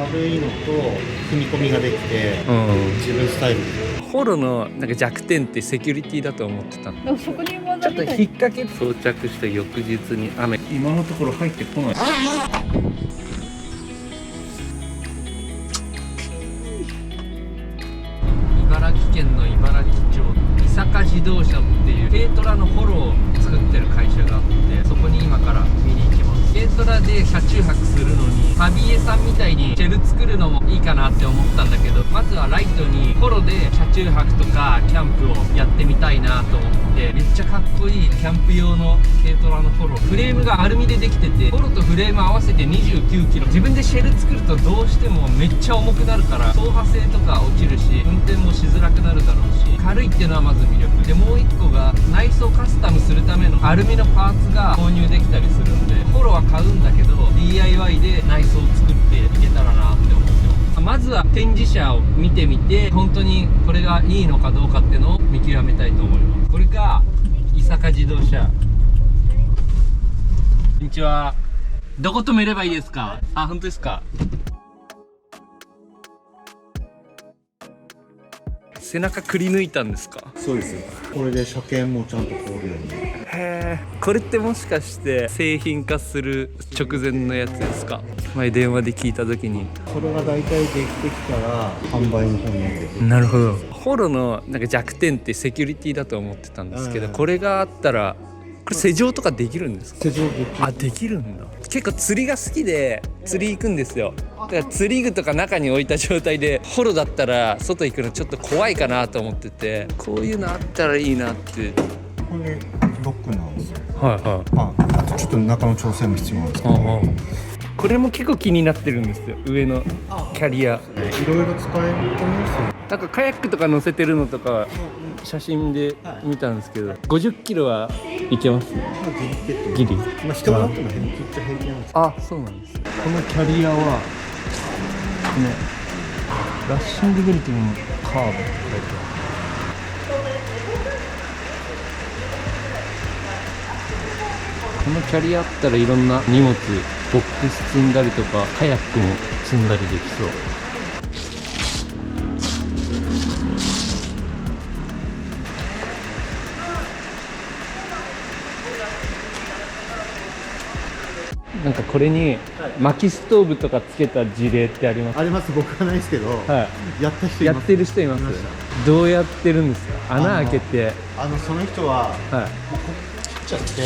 軽いのと踏み込みができて、自分スタイルで。ホロのなんか弱点ってセキュリティだと思ってたの。でも職人技ちょっとみたい引っ掛け装着した翌日に雨、今のところ入ってこない。茨城県の茨城町伊坂自動車っていう軽トラのホロを作ってる会社があって、そこに今から見に行きます。軽トラで車中泊するのに旅江さんみたいにシェル作るのもいいかなって思ったんだけど、まずはライトにホロで車中泊とかキャンプをやってみたいなと思って、めっちゃかっこいいキャンプ用の軽トラのホロ、フレームがアルミでできてて、ホロとフレーム合わせて29キロ。自分でシェル作るとどうしてもめっちゃ重くなるから、走破性とか落ちるし運転もしづらくなるだろうし、軽いっていうのはまず魅力で、もう1個が内装カスタムするためのアルミのパーツが購入できたりするんで、ホロは買うんだけど DIY で内装を作っていけたらなって思ってます。まずは展示車を見てみて、本当にこれがいいのかどうかっていうのを見極めたいと思います。これが伊坂自動車。こんにちは。どこ止めればいいですか？あ、本当ですか。背中くり抜いたんですか？そうですよ。これで車検もちゃんと通るように。へえ。これってもしかして製品化する直前のやつですか？前電話で聞いた時に。これが大体できてきたら販売の方に出て。なるほど。ホロのなんか弱点ってセキュリティだと思ってたんですけど、これがあったらこれ施錠とかできるんですか？施錠できる。あ、できるんだ。結構釣りが好きで釣り行くんですよ。だから釣り具とか中に置いた状態で、ホロだったら外行くのちょっと怖いかなと思ってて、こういうのあったらいいなって。これロックなんですよ。はいはい。あとちょっと中の調整も必要なんですけど、これも結構気になってるんですよ、上のキャリア。いろいろ使えると思うんですよ。なんかカヤックとか乗せてるのとか写真で見たんですけど、50キロはいけます？ギリ。まあ人があっても平気っちゃ平気なんです。あ、そうなんです。このキャリアはね、ラッシングベルトにもカーボンって書いてある。このキャリアあったらいろんな荷物、ボックス積んだりとかカヤックも積んだりできそう。なんかこれに薪ストーブとかつけた事例ってあります？あります。僕はないですけど、はやった人い。います。やってる人います。どうやってるんですか？穴開けて。その人は、はい。もう切っちゃって、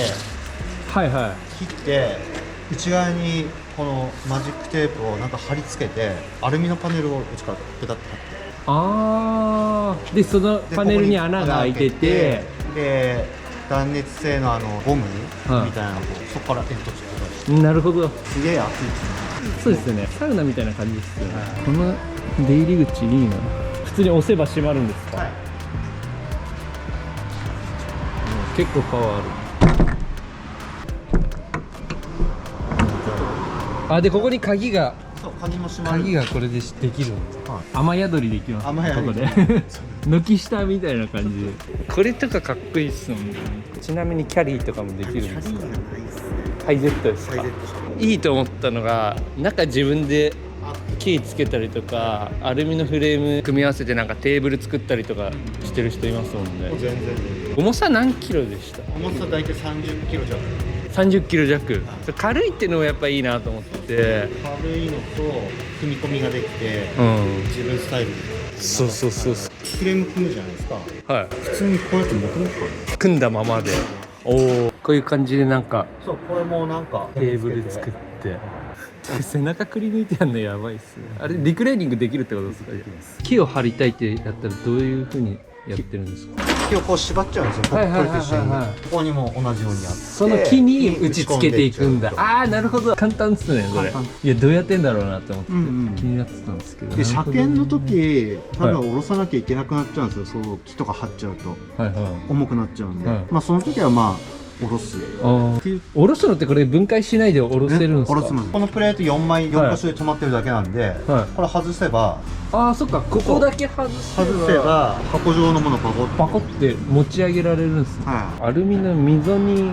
はいはい。切って内側にこのマジックテープをなんか貼り付けて、アルミのパネルを内からペタッと貼って。ああ。でそのパネルに穴が開いてて、で断熱性のゴムみたいなのをそこから煙突とかして。なるほど。すげえ熱いですね。そうですよね。サウナみたいな感じですよね。この出入り口いいな。普通に押せば閉まるんですか？はい。結構パワーある。あ、でここに鍵が。そう、鍵も閉まる。鍵がこれでできるんです。はい。雨宿りできます。雨宿りここで軒下みたいな感じで。これとかかっこいいっすもんね。ちなみにキャリーとかもできるんですか？ハイゼットですか？いいと思ったのが、中自分でキーつけたりとか、アルミのフレーム組み合わせてなんかテーブル作ったりとかしてる人いますもんね。全然。重さ何キロでした？重さ大体30キロ弱。30キロ弱。軽いっていうのもやっぱいいなと思って。軽いのと踏み込みができて、自分スタイルで。そうそうそうそう。フレーム組むじゃないですか。はい。普通にこうやって持ってますからね。組んだままで。おお。こういう感じでなんかそう、これもなんかテーブル作って。背中くり抜いてやんのやばいっすね。あれリクレーニングできるってことですか？木を張りたいってやったらどういう風にやってるんですか？木をこう縛っちゃうんですよ。これと一緒に。ここにも同じようにあって、その木に打ち付けていくんだ。ああ、なるほど。簡単ですねこれ。いや、どうやってんだろうなと思って気になってたんですけど。で車検の時多分下ろさなきゃいけなくなっちゃうんですよ。そう木とか張っちゃうと重くなっちゃうんで、まあその時はまあ下ろす。下ろすのってこれ分解しないで下ろせるんですか？下ろすの。このプレート4枚4箇所で止まってるだけなんで、これ外せば。ああ、そっか。ここだけ外せば箱状のものパコって持ち上げられるんですね。アルミの溝に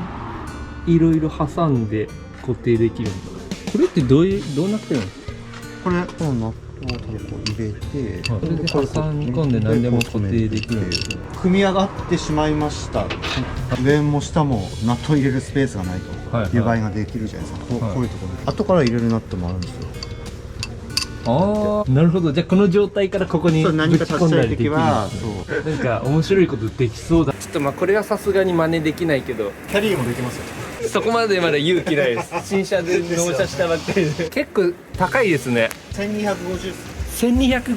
いろいろ挟んで固定できるんだ。これってどうなってるんですか？これこのナットを多分こう入れて、それで挟み込んで何でも固定できるんですよ。組み上がってしまいました。上も下もナットを入れるスペースがないと湯がいができるじゃないですか。こういうところに後から入れるナットもあるんですよ。ああ、なるほど。じゃあこの状態からここにぶち何か足したい込んだりできる。時はそうなんか面白いことできそうだ。ちょっとまあこれはさすがに真似できないけど、キャリーもできますよ。そこまでまだ勇気ないです。新車で納車したばっかりで。結構高いですね。1250。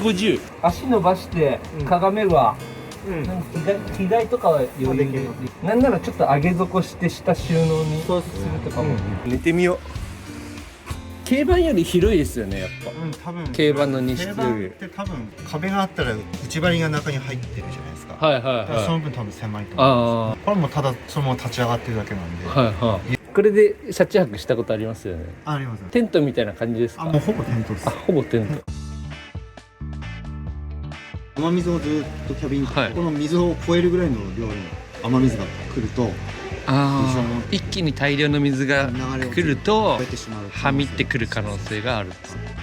1250。足伸ばしてかがめば、なんか左とかは余裕で、なんならちょっと上げ底して下収納にするとかも。寝てみよう。軽バンより広いですよね、やっぱ。多分軽バンの荷室より。軽バンって多分壁があったら内張りが中に入ってるじゃないですか。はいはいだからそはい。の分多分狭いと思う。これもただそのまま立ち上がってるだけなんで。はいはい。これで車中泊したことありますよね。あります。テントみたいな感じですか。もうほぼテントですあ、。ほぼテント。雨水をずっとキャビン、はいこの水を超えるぐらいの量の雨水が来ると一気に大量の水が流れを来ると超えてしまう。はみってくる可能性がある。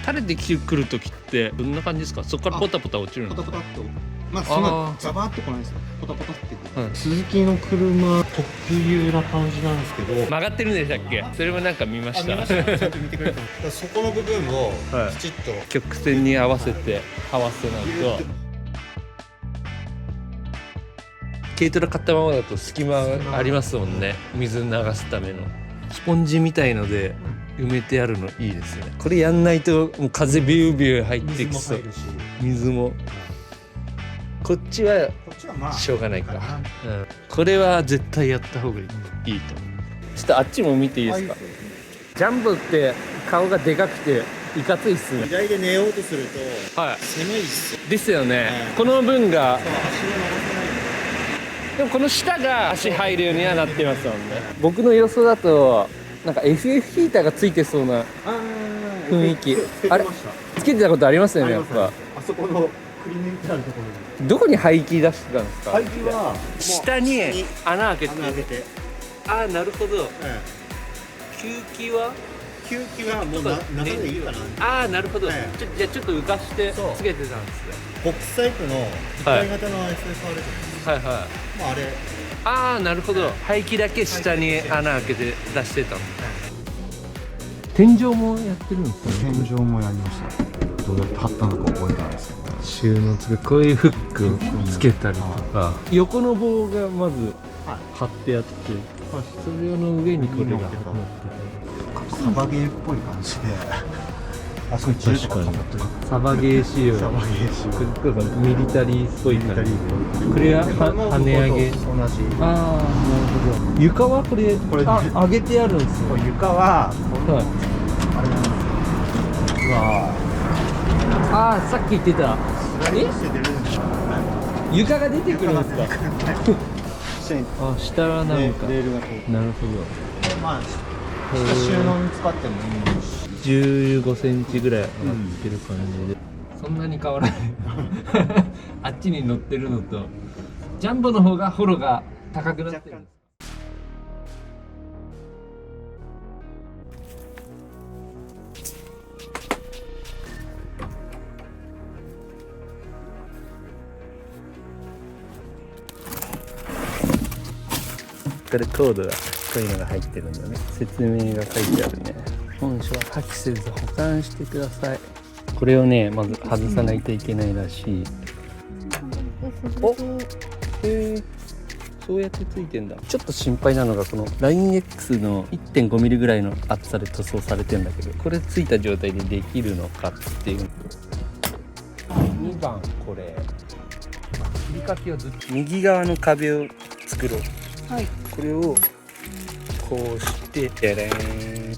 垂れてくる時ってどんな感じですか。そこからポタポタ落ちるの。ポタポタっと、まあそんなあーザバーっとこないですよ。ポタポタってくる、はい鈴木の車特有な感じなんですけど、曲がってるんでしたっけ。それもなんか見ました。ちゃんと見てくれただからそこの部分をはいきちっと、曲線に合わせて合わせないと。軽トラ買ったままだと隙間がありますもんね。水流すためのスポンジみたいので埋めてあるのいいですね。これやんないともう風ビュービュー入ってきそう。水も入るし、水もこっちはこっちはまあしょうがないか、これは絶対やった方がいいと思う。ちょっとあっちも見ていいですか。ジャンボって顔がでかくていかついっすね。左で寝ようとするとはい狭いっすよ。ですよね、はいこの分が。足が伸ばせない。でもこの下が足入るようにはなってますもんね。僕の予想だとなんか FF ヒーターがついてそうな雰囲気。あれつけてたことありますよね。やっぱあそこのくり抜いてあるところにどこに排気出してたんですか。排気は下に穴開けて。穴開けて、ああ、なるほど。吸気は吸気はもう中でいいかな。ああ、なるほど。はいじゃあちょっと浮かしてそうつけてたんですね。ボックスタイプの一体型の SSR ではいはい。もうあれああ、なるほど。排気だけ下に穴開けて出してたの。天井もやってるんですね。天井もやりました。どうやって貼ったのか覚えてないですけど、収納つけ、こういうフックつけたりとか、横の棒がまず貼ってあって、それの上にこれが乗ってサバゲーっぽい感じで、あそこにチェーとかかかってる。サバゲー仕様。サバゲー仕様。ミリタリーっぽい感じ。これは跳ね上げ。同じ。ああ、なるほど。床はこれ上げてあるんですよ。床ははい。あれなんですよ。うわああ、さっき言ってた。スライドして出るんですよ。床が出てくるんですか。あ、下はなんか。レールがこなるほど。う。まあ下収納に使ってもいいし。15センチぐらい上がってる感じで、そんなに変わらないあっちに乗ってるのとジャンボの方がホロが高くなってる。これコードがこういうのが入ってるんだね。説明が書いてあるね。本書は破棄せず保管してください。これをね、まず外さないといけないらしい。お、そうやってついてんだ。ちょっと心配なのがこの LINE-X の 1.5mm ぐらいの厚さで塗装されてんだけど、これついた状態でできるのかっていう。2番これ切り欠きはどっち。右側の壁を作ろう。はい、これをこうしてデレーン。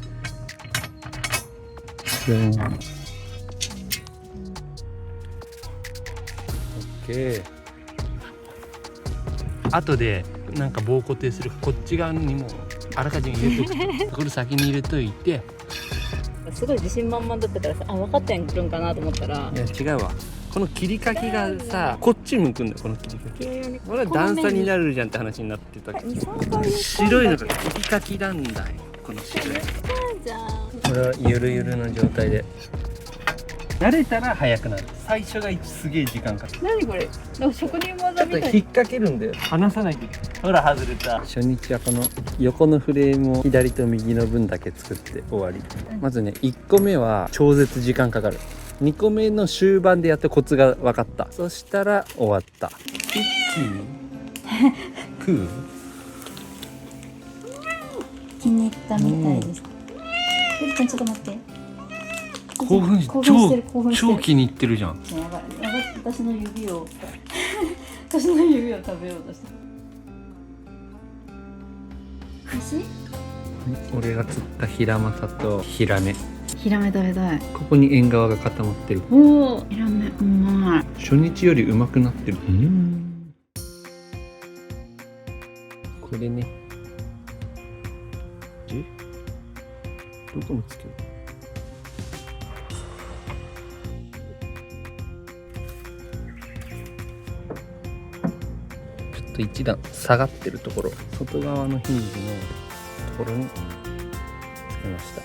OK。後でなんか棒固定するこっち側にもあらかじめ入れとくこれ先に入れといて。すごい自信満々だったからさ、あ、分かったん来るんかなと思ったら、いや違うわ。この切り欠きがさ、こっち向くんだよ。この切り欠きこれは段差になるじゃんって話になってたけど、白いのが切り欠きなんだよ。この白いじゃん。これはゆるゆるの状態で慣れたら早くなる。最初がすげえ時間かかる。何これ、なんか職人技みたいな。引っ掛けるんだよ。離さないといけない。ほら外れた。初日はこの横のフレームを左と右の分だけ作って終わり。まずね、1個目は超絶時間かかる。2個目の終盤でやってコツが分かった。そしたら終わった。食う気に入ったみたいです。ゆりちゃんちょっと待って。興奮してる超気に入ってるじゃん。やばい、私の指を私の指を食べようとして。美味しい？俺が釣ったヒラマサとヒラメ。ヒラメ食べたい。ここに縁側が固まってる。おお、ヒラメうまい。初日よりうまくなってる。これね。どこにつける？ちょっと一段下がってるところ、外側のヒンジのところにつけました。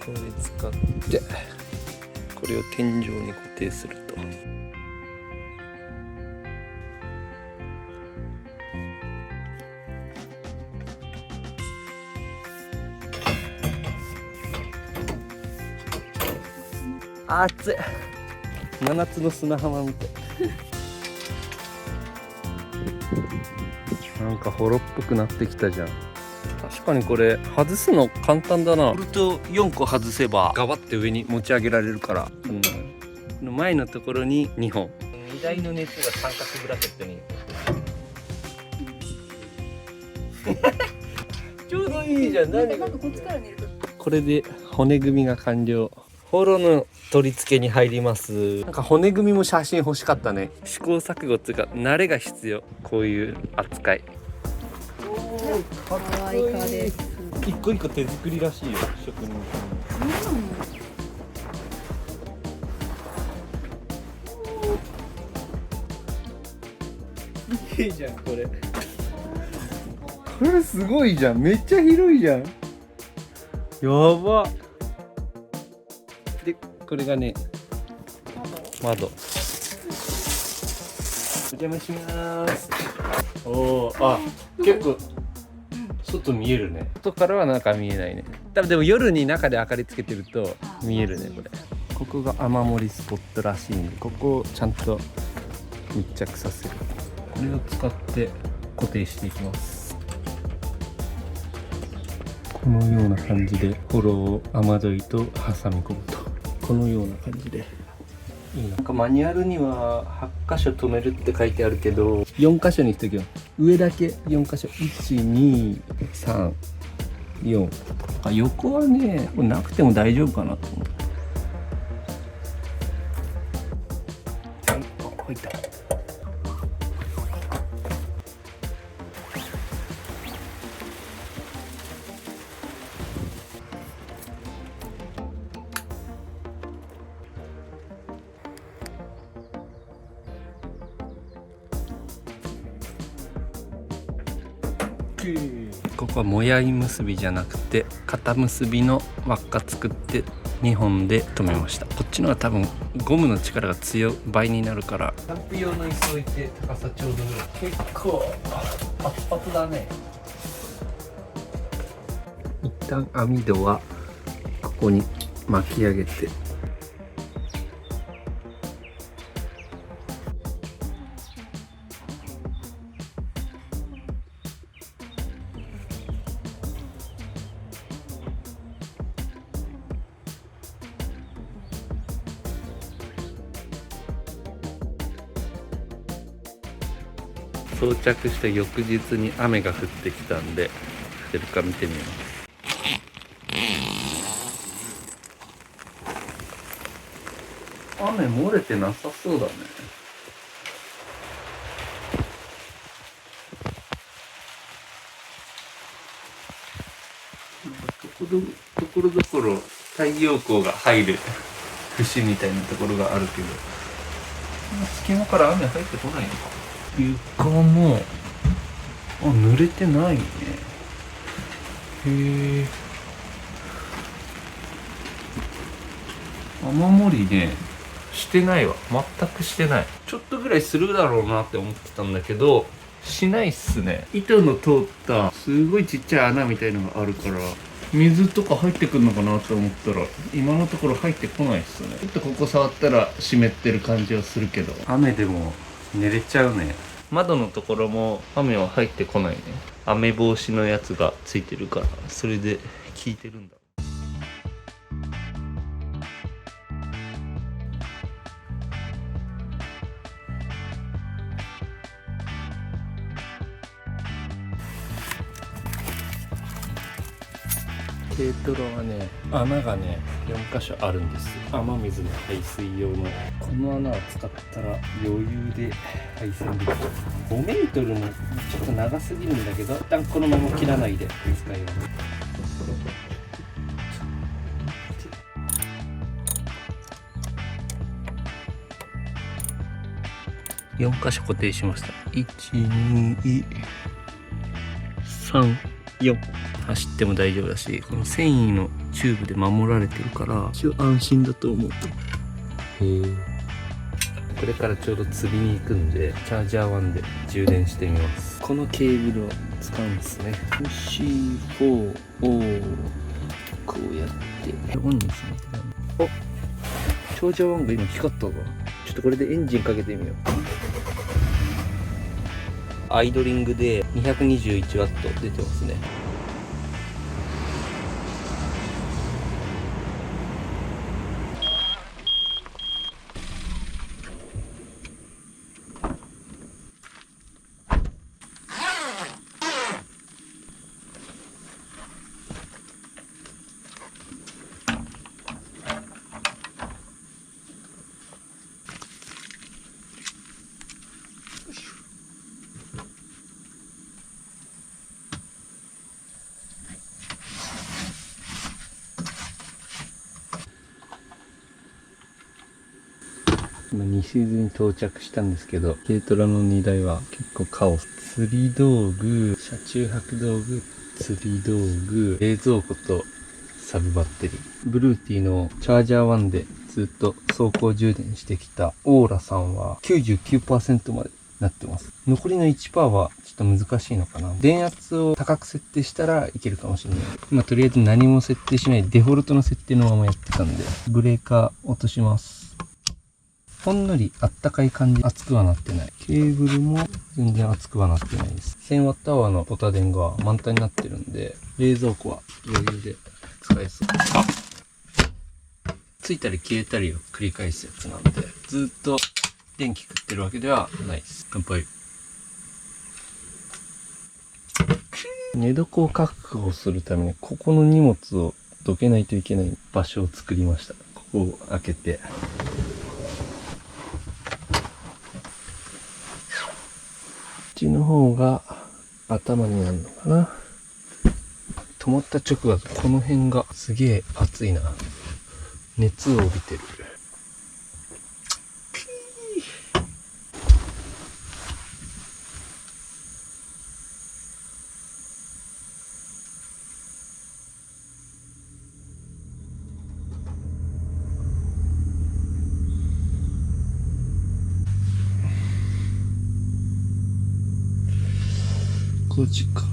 これ使ってこれを天井に固定すると、熱い。真夏の砂浜みたい。なんかホロっぽくなってきたじゃん。確かにこれ外すの簡単だな。ボルト4個外せばガバって上に持ち上げられるから、前のところに2本、荷台の熱が三角ブラケットにちょうどいいじゃん。何なんかこっちから見るとこれで骨組みが完了。ホロの取り付けに入ります。なんか骨組みも写真欲しかったね。試行錯誤っていうか慣れが必要。こういう扱い。かわいいかです。一個一個手作りらしいよ、職人さん。いいじゃんこれ。これすごいじゃん。めっちゃ広いじゃん。やば。でこれがね、窓。お邪魔します。おお、あ、結構外見えるね。外からはなんか見えないね。多分でも夜に中で明かりつけてると見えるねこれ。ここが雨漏りスポットらしいんで、ここをちゃんと密着させる。これを使って固定していきます。このような感じでホロを雨どいと挟み込むと、このような感じでいい。なんかマニュアルには8箇所止めるって書いてあるけど、4箇所にしときよ。上だけ4箇所、1,2,3,4。横はねなくても大丈夫かなと思う。入った。ここはもやい結びじゃなくて肩結びの輪っか作って2本で留めました。こっちのは多分ゴムの力が強い倍になるから、キャンプ用の椅子置いて高さちょうどぐらい。結構パツパツだね。一旦網戸はここに巻き上げて、到着した翌日に雨が降ってきたんで、降ってるか見てみます。雨漏れてなさそうだね。ところどころ太陽光が入る節みたいなところがあるけど、隙間から雨入ってこないのか。床も濡れてないね。へえ。雨漏りねしてないわ。全くしてない。ちょっとぐらいするだろうなって思ってたんだけど、しないっすね。糸の通ったすごいちっちゃい穴みたいのがあるから、水とか入ってくるのかなと思ったら今のところ入ってこないっすね。ちょっとここ触ったら湿ってる感じはするけど、雨でも寝れちゃうね。窓のところも雨は入ってこないね。雨防止のやつがついてるから、それで効いてるんだ。軽トラはね、穴がね4箇所あるんです。雨水の排水用の。この穴を使ったら余裕で配線できる。5メートルもちょっと長すぎるんだけど、一旦このまま切らないで使います。4箇所固定しました。1、2、3、4。走っても大丈夫だし、この繊維のチューブで守られてるから一応安心だと思う。これからちょうど釣りに行くんで、チャージャー1で充電してみます。このケーブルを使うんですね。C4 をこうやってオンにします。お、チャージャー1が今光ったぞ。ちょっとこれでエンジンかけてみよう。アイドリングで 221W 出てますね。今西伊豆に到着したんですけど、軽トラの荷台は結構カオス。釣り道具、車中泊道具、釣り道具、冷蔵庫とサブバッテリー。ブルーティーのチャージャー1でずっと走行充電してきたオーラさんは 99% までなってます。残りの 1% はちょっと難しいのかな。電圧を高く設定したらいけるかもしれない。今とりあえず何も設定しないデフォルトの設定のままやってたんで、ブレーカー落とします。ほんのりあったかい感じ、熱くはなってない。ケーブルも全然熱くはなってないです。1000Whのポタ電が満タンになってるんで、冷蔵庫は余裕で使えそう。ついたり消えたりを繰り返すやつなんで、ずっと電気食ってるわけではないです。乾杯。寝床を確保するために、ここの荷物をどけないといけない場所を作りました。ここを開けて。こっちの方が頭になるのかな。止まった直後、この辺がすげえ熱いな。熱を帯びてる。5時か。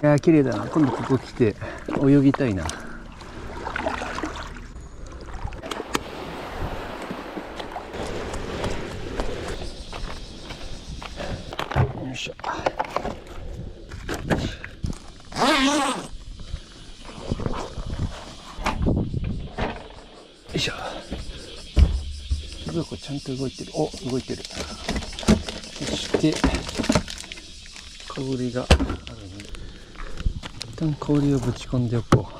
やー綺麗だな。今度ここ来て泳ぎたいな。よいしょ。よいしょ。すごい、これちゃんと動いてる。お、動いてる。そして氷があるので、一旦氷をぶち込んでおこう。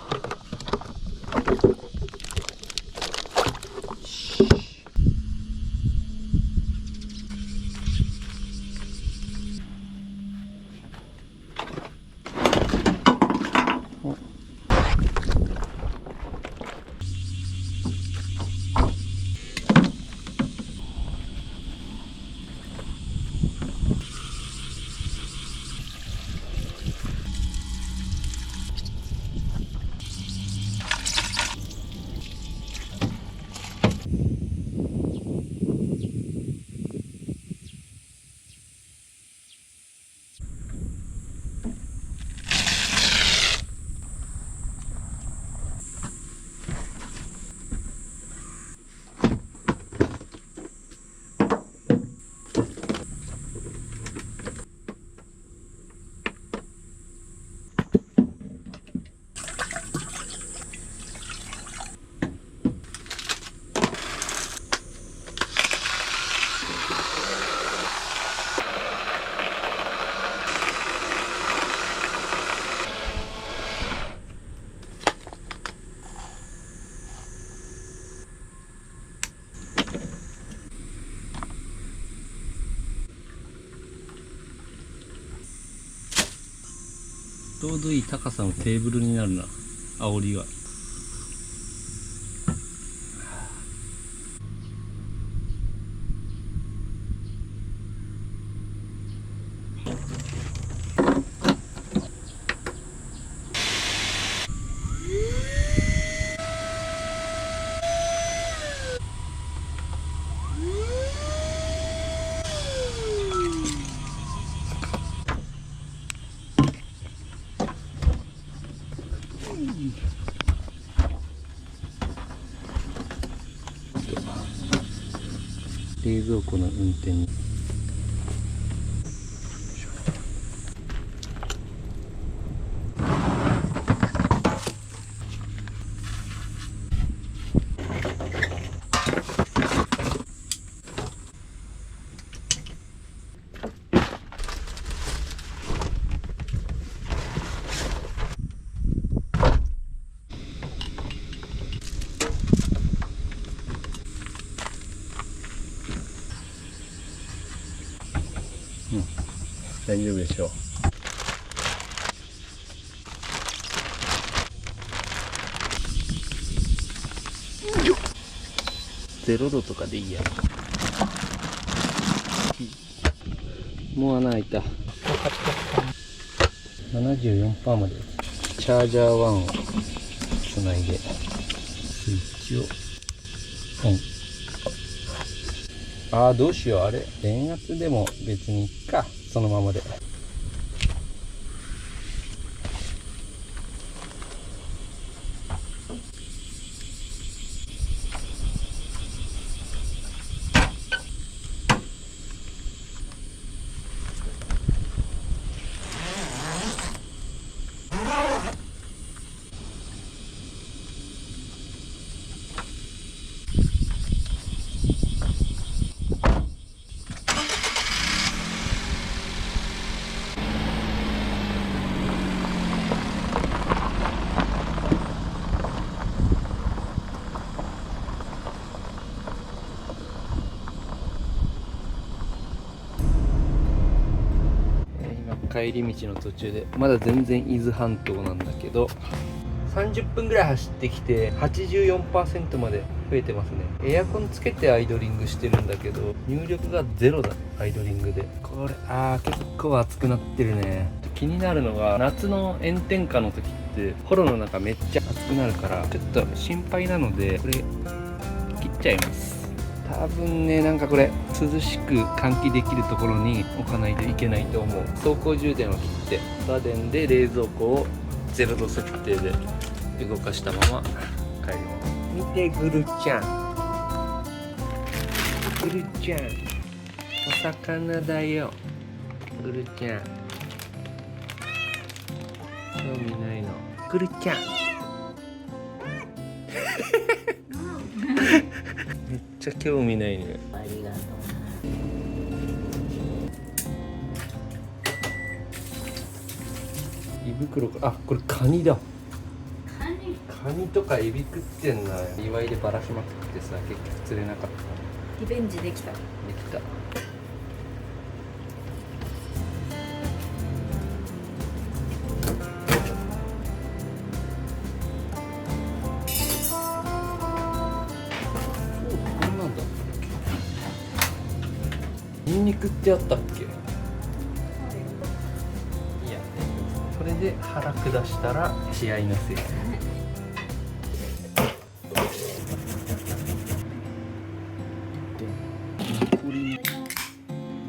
ちょうどいい高さのテーブルになるな、煽りが。冷蔵庫の運転に。大丈夫でしょう。0度とかでいいや。もう穴開いた。74% まで。チャージャー1をつないでスイッチをオン。ああ、どうしよう。あれ電圧でも別にいっか、そのままで。帰り道の途中で、まだ全然伊豆半島なんだけど、30分ぐらい走ってきて 84% まで増えてますね。エアコンつけてアイドリングしてるんだけど、入力が0だ、アイドリングで。これ結構熱くなってるね。気になるのが、夏の炎天下の時ってホロの中めっちゃ熱くなるから、ちょっと心配なのでこれ切っちゃいます。多分ね、なんかこれ涼しく換気できるところに置かないといけないと思う。走行充電を切ってガ電で冷蔵庫を0度設定で動かしたまま帰ります。見てグルちゃん、グルちゃん、お魚だよ。グルちゃん興味ないの。グルちゃんめっちゃ興味ないね。ありがと胃袋か、あ、これカニだ。う。カニカニとかエビ食ってんな。祝いでばらしまくってさ、結局釣れなかった。リベンジできた。できた。こんなんだっけ。ニンニクってあったっけ。いや、それで腹下したら血合いのせい。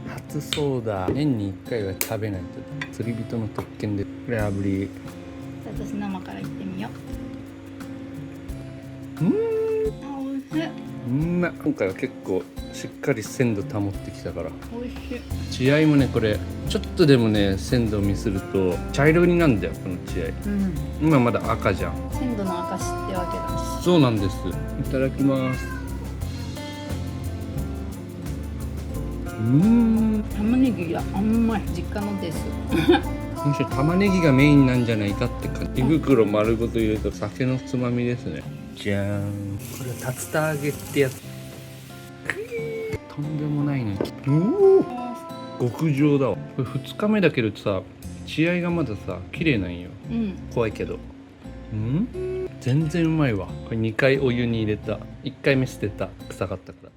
初ソーダ年に1回は食べないと。釣り人の特権で。これ炙り。私生からいってみようう。あ、おいしい。今回は結構しっかり鮮度保ってきたから。おいしい。血合いもね、これちょっとでもね鮮度をミスると茶色になるんだよ、この血合い。うん。今まだ赤じゃん。鮮度の証ってわけだ。そうなんです。いただきます。玉ねぎが甘い。実家のです。むしろ玉ねぎがメインなんじゃないかって感じ。胃袋丸ごと入れると酒のつまみですね。じゃーん。これ竜田揚げってやつ。とんでもないね。極上だわ。これ2日目だけどさ、血合いがまださ綺麗なんよ。うん。怖いけど。全然うまいわ。これ2回お湯に入れた。1回目捨てた、臭かったから。